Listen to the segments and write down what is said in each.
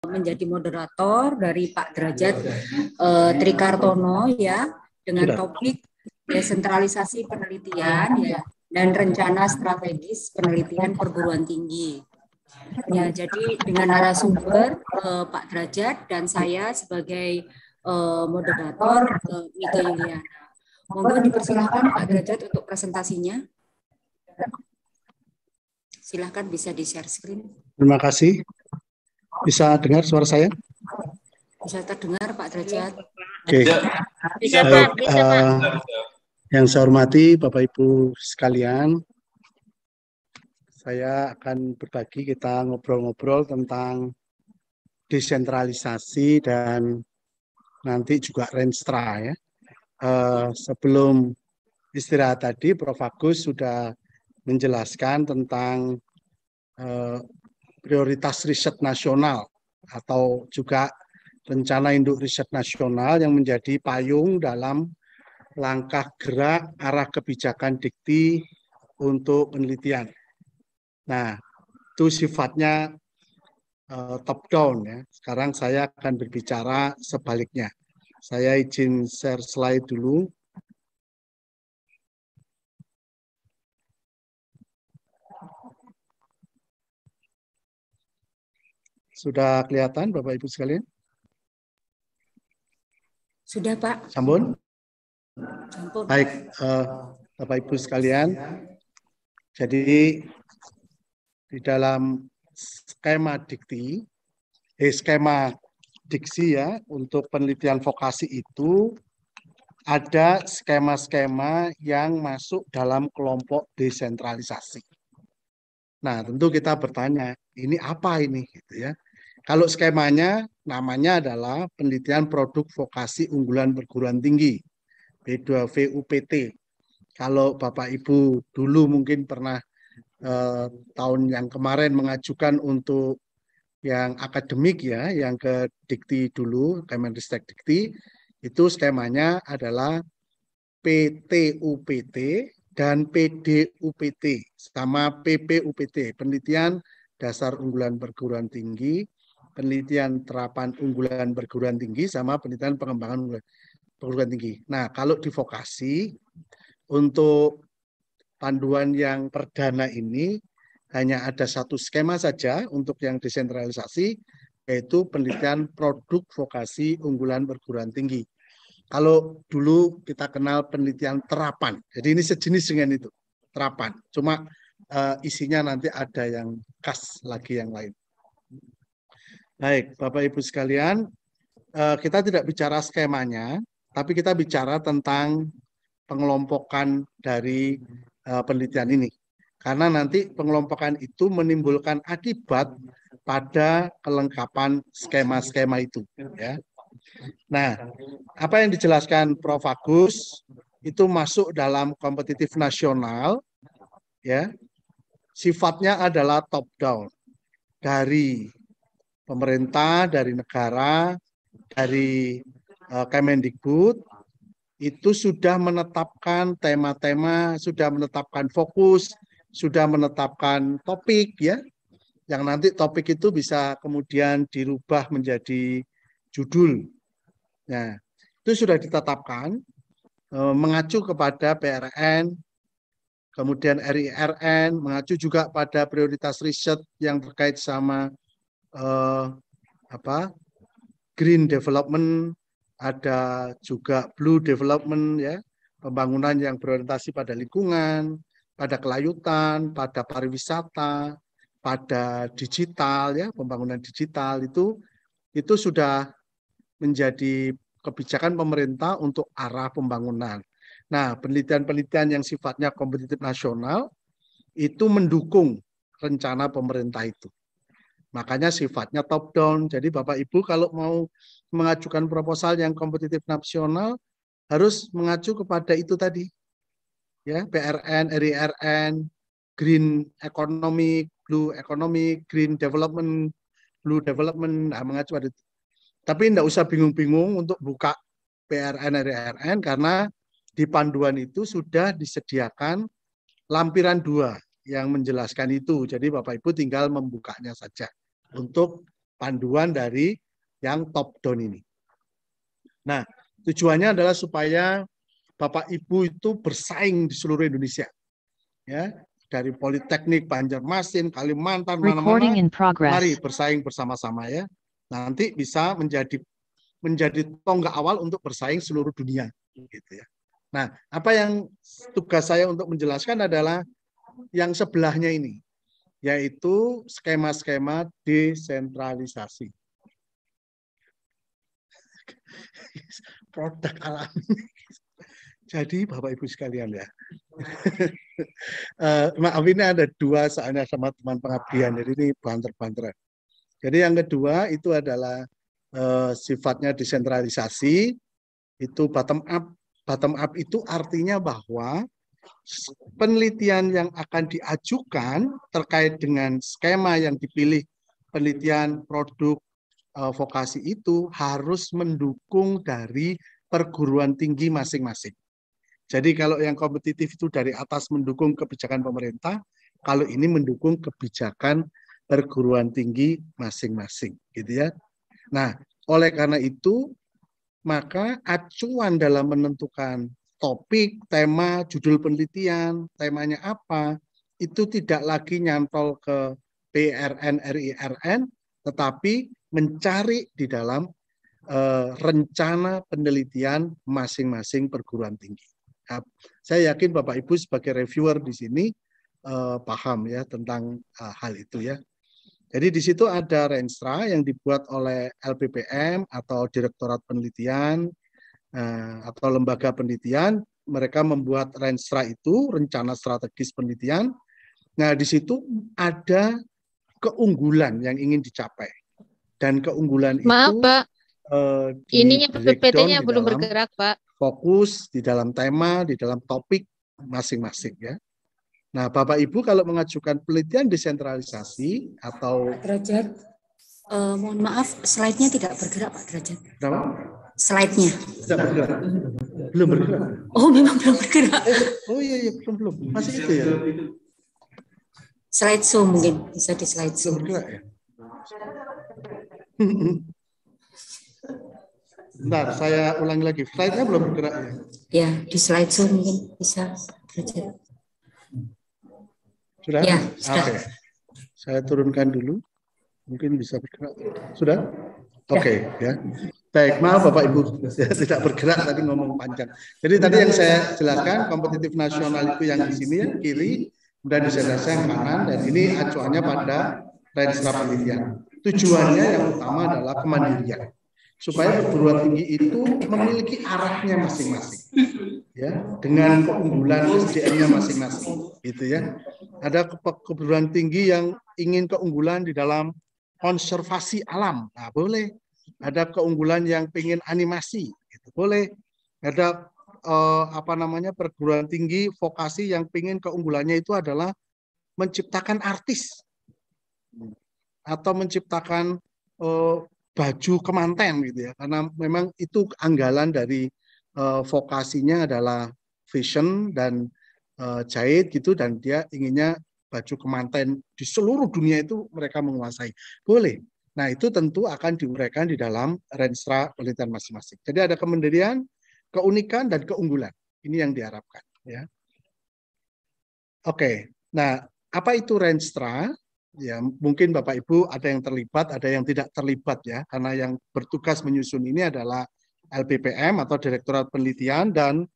menjadi moderator dari Pak Derajat Trikartono ya, dengan topik desentralisasi penelitian ya dan rencana strategis penelitian perguruan tinggi. Ya, jadi dengan narasumber Pak Derajat dan saya sebagai moderator Mika Yuliana. Monggo dipersilahkan Pak Derajat untuk presentasinya. Silahkan bisa di-share screen. Terima kasih. Bisa dengar suara saya? Bisa terdengar Pak Derajat. Oke. Bisa Baik, Pak, bisa Pak. yang saya hormati Bapak Ibu sekalian, saya akan berbagi, kita ngobrol-ngobrol tentang desentralisasi dan nanti juga renstra ya. Sebelum istirahat tadi, Prof. Agus sudah menjelaskan tentang prioritas riset nasional atau juga rencana induk riset nasional yang menjadi payung dalam langkah gerak arah kebijakan dikti untuk penelitian. Nah, itu sifatnya top down ya. Sekarang saya akan berbicara sebaliknya. Saya izin share slide dulu. Sudah kelihatan Bapak Ibu sekalian? Sudah Pak. Sampun? Sampun. Baik, Bapak Ibu sekalian. Jadi di dalam skema dikti, skema diksi ya untuk penelitian vokasi itu ada skema-skema yang masuk dalam kelompok desentralisasi. Nah, tentu kita bertanya, ini apa ini gitu ya. Kalau skemanya namanya adalah penelitian produk vokasi unggulan perguruan tinggi, P2V UPT. Kalau Bapak Ibu dulu mungkin pernah tahun yang kemarin mengajukan untuk yang akademik ya, yang ke Dikti dulu, Kemenristek Dikti, itu skemanya adalah PTUPT dan PDUPT sama PPUPT, penelitian dasar unggulan perguruan tinggi, penelitian terapan unggulan perguruan tinggi, sama penelitian pengembangan unggulan perguruan tinggi. Nah, kalau di vokasi, untuk panduan yang perdana ini hanya ada satu skema saja untuk yang desentralisasi, yaitu penelitian produk vokasi unggulan perguruan tinggi. Kalau dulu kita kenal penelitian terapan, jadi ini sejenis dengan itu, terapan. Cuma isinya nanti ada yang khas lagi yang lain. Baik, Bapak Ibu sekalian, kita tidak bicara skemanya, tapi kita bicara tentang pengelompokan dari penelitian ini. Karena nanti pengelompokan itu menimbulkan akibat pada kelengkapan skema-skema itu. Ya. Nah, apa yang dijelaskan Prof. Agus itu masuk dalam kompetitif nasional, ya. Sifatnya adalah top down dari pemerintah, dari negara, dari Kemendikbud itu sudah menetapkan tema-tema, sudah menetapkan fokus, sudah menetapkan topik ya. Yang nanti topik itu bisa kemudian dirubah menjadi judul. Nah, itu sudah ditetapkan mengacu kepada PRN, kemudian RIRN, mengacu juga pada prioritas riset yang terkait sama green development, ada juga blue development ya, pembangunan yang berorientasi pada lingkungan, pada kelayutan, pada pariwisata, pada digital ya, pembangunan digital itu sudah menjadi kebijakan pemerintah untuk arah pembangunan. Nah, penelitian-penelitian yang sifatnya kompetitif nasional itu mendukung rencana pemerintah itu. Makanya sifatnya top down. Jadi Bapak Ibu kalau mau mengajukan proposal yang kompetitif nasional harus mengacu kepada itu tadi. Ya, PRN, RIRN, green economy, blue economy, green development, blue development, nah, mengacu pada itu. Tapi tidak usah bingung-bingung untuk buka PRN, RIRN karena di panduan itu sudah disediakan lampiran 2 yang menjelaskan itu. Jadi Bapak Ibu tinggal membukanya saja untuk panduan dari yang top down ini. Nah, tujuannya adalah supaya Bapak Ibu itu bersaing di seluruh Indonesia. Ya, dari Politeknik, Banjarmasin, Kalimantan, mana-mana, mari bersaing bersama-sama ya. Nanti bisa menjadi tonggak awal untuk bersaing seluruh dunia gitu ya. Nah, apa yang tugas saya untuk menjelaskan adalah yang sebelahnya ini, yaitu skema-skema desentralisasi. Produk alami. Jadi Bapak Ibu sekalian ya, maaf ini ada dua soalnya sama teman pengabdian, jadi ini banter-banteran. Jadi yang kedua itu adalah sifatnya desentralisasi, itu bottom up. Bottom up itu artinya bahwa penelitian yang akan diajukan terkait dengan skema yang dipilih, penelitian produk vokasi itu harus mendukung dari perguruan tinggi masing-masing. Jadi kalau yang kompetitif itu dari atas mendukung kebijakan pemerintah, kalau ini mendukung kebijakan perguruan tinggi masing-masing, gitu ya. Nah, oleh karena itu, maka acuan dalam menentukan topik, tema, judul penelitian, temanya apa, itu tidak lagi nyantol ke PRN, RIRN, tetapi mencari di dalam rencana penelitian masing-masing perguruan tinggi. Nah, saya yakin Bapak Ibu sebagai reviewer di sini paham ya tentang hal itu ya. Jadi di situ ada Renstra yang dibuat oleh LPPM atau Direktorat Penelitian atau lembaga penelitian. Mereka membuat Renstra itu, rencana strategis penelitian. Nah, di situ ada keunggulan yang ingin dicapai. Dan keunggulan Maaf, itu Pak. Ininya PPT-nya belum dalam bergerak, Pak. fokus, di dalam tema, di dalam topik masing-masing ya. Nah, Bapak Ibu kalau mengajukan penelitian desentralisasi atau Derajat, mohon maaf, slide-nya tidak bergerak, Pak Derajat. Kenapa? Slide-nya. Tidak bergerak. Belum bergerak. Oh, memang belum bergerak. Oh iya, belum. Masih itu ya? Slide show mungkin, bisa di slide show. Belum bergerak ya? Bentar, saya ulangi lagi. Slide-nya belum bergerak ya? Ya, di slide show mungkin bisa. Derajat. Sudah? Ya, sudah. Oke. Saya turunkan dulu. Mungkin bisa bergerak. Sudah? Oke, ya. Baik, maaf Bapak Ibu. Ya, tidak bergerak tadi ngomong panjang. Jadi tadi yang saya jelaskan, kompetitif nasional itu yang di sini ya, kiri, kemudian di sana yang kanan, dan ini acuannya pada Renstra penelitian. Tujuannya yang utama adalah kemandirian. Supaya perguruan tinggi itu memiliki arahnya masing-masing. Ya, dengan keunggulan SDM-nya masing-masing, gitu ya. Ada perguruan tinggi yang ingin keunggulan di dalam konservasi alam, nah, boleh. Ada keunggulan yang pengen animasi, gitu, boleh. Ada perguruan tinggi vokasi yang pengen keunggulannya itu adalah menciptakan artis atau menciptakan baju kemanten, gitu ya. Karena memang itu anggalan dari vokasinya adalah fashion dan jahit gitu, dan dia inginnya baju kemanten di seluruh dunia itu mereka menguasai. Boleh. Nah, itu tentu akan diuraikan di dalam Renstra penelitian masing-masing. Jadi ada kemandirian, keunikan, dan keunggulan. Ini yang diharapkan. Ya. Oke. Nah, apa itu Renstra? Ya, mungkin Bapak Ibu ada yang terlibat, ada yang tidak terlibat ya, karena yang bertugas menyusun ini adalah LPPM atau Direktorat Penelitian, dan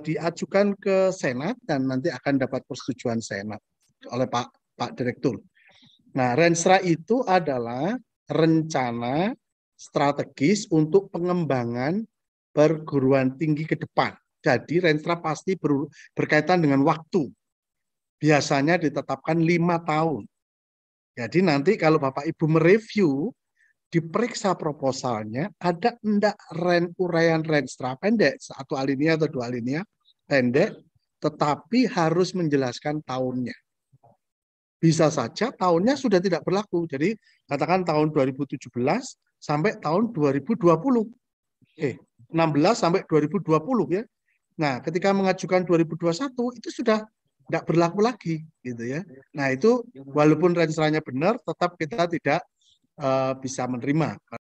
diajukan ke Senat dan nanti akan dapat persetujuan Senat oleh Pak Direktur. Nah, Renstra itu adalah rencana strategis untuk pengembangan perguruan tinggi ke depan. Jadi Renstra pasti berkaitan dengan waktu. Biasanya ditetapkan 5 tahun. Jadi nanti kalau Bapak Ibu mereview, diperiksa proposalnya, ada enggak uraian Renstra pendek, 1 alinea atau 2 alinea pendek, tetapi harus menjelaskan tahunnya. Bisa saja tahunnya sudah tidak berlaku. Jadi katakan tahun 2017 sampai tahun 2020. 16 sampai 2020 ya. Nah, ketika mengajukan 2021 itu sudah tidak berlaku lagi gitu ya. Nah, itu walaupun Renstranya benar, tetap kita tidak bisa menerima.